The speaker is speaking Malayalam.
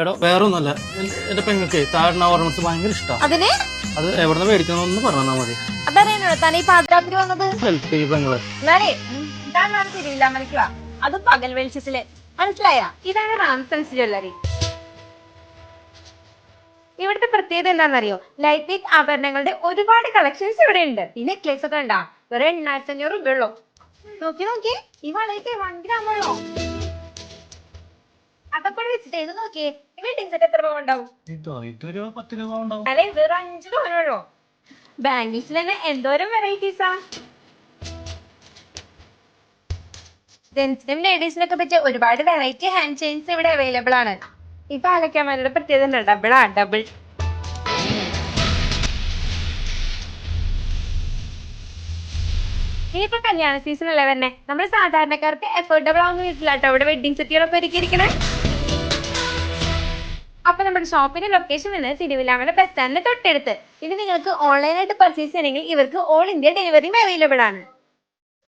എടോ വേറൊന്നുമല്ല, എന്റെ പെങ്ങൾക്ക് താഴ്ന്ന ഓർണമെന്റ്സ് ഭയങ്കര ഇഷ്ടമാണ്. അതിന് അത് എവിടെ നിന്ന് മേടിക്കണമെന്ന് പറഞ്ഞാ മതി. അതറിയാനോ തന്നെ ഈ പാതിരാത്രി വന്നത്? ഹെൽപ്പ് ചെയ്യും പെങ്ങള്. എന്നാലേ ഇതാണ് തിരിവില്ല മനസ്സിലാ, അത് പകൽ വെളിച്ചത്തില് മനസ്സിലായ. ഇതാണ് റാംസൺസ് ജ്വല്ലറി. ഇവിടുത്തെ പ്രത്യേകത എന്താണെന്നറിയോ? ലൈറ്റ് വെയിറ്റ് ആഭരണങ്ങളുടെ ഒരുപാട് കളക്ഷൻസ് ഇവിടെ ഉണ്ട്. ഈ നെക്ലേസ് ഒക്കെ ഉണ്ടാ വെറും 8,500 രൂപയുള്ളൂ. നോക്കി ഈ വളയൊക്കെ 1 ഗ്രാമുള്ളൂ. അതൊക്കെ വെച്ചിട്ട് ഇത് നോക്കിയേ, ഈ വെഡിങ് സെറ്റ് എത്ര രൂപ ഉണ്ടാവും? ഇതൊരു 10 രൂപ ഉണ്ടാവും. അല്ലെ വെറും 5 രൂപയുള്ളൂ. ബാംഗിൾസിൽ തന്നെ എന്തോരം വെറൈറ്റീസാ. ജെന്റ്സിനും ലേഡീസിനൊക്കെ പറ്റിയ ഒരുപാട് വെറൈറ്റി ഹാൻഡ് ചെയിൻസ് ഇവിടെ അവൈലബിൾ ആണ്. ഈ പാലക്കാമാരുടെ പ്രത്യേകത ഡബിൾ. ഇനിയിപ്പോ കല്യാണ സീസൺ അല്ലേ തന്നെ, നമ്മൾ സാധാരണക്കാർക്ക് എഫോർഡബിൾ ആവുന്ന വീട്ടിലാട്ടോ ഇവിടെ വെഡിങ് സെറ്റുകളൊക്കെ ഒരുക്കിയിരിക്കണേ. അപ്പൊ നമ്മുടെ ഷോപ്പിന്റെ ലൊക്കേഷൻ വരുന്നത് തിരുവില്ലാമല ബസ് സ്റ്റാൻഡിന് തൊട്ടടുത്ത്. ഇനി നിങ്ങൾക്ക് ഓൺലൈനായിട്ട് പർച്ചേസ് ചെയ്യണമെങ്കിൽ ഇവർക്ക് ഓൾ ഇന്ത്യ ഡെലിവറിയും അവൈലബിൾ ആണ്.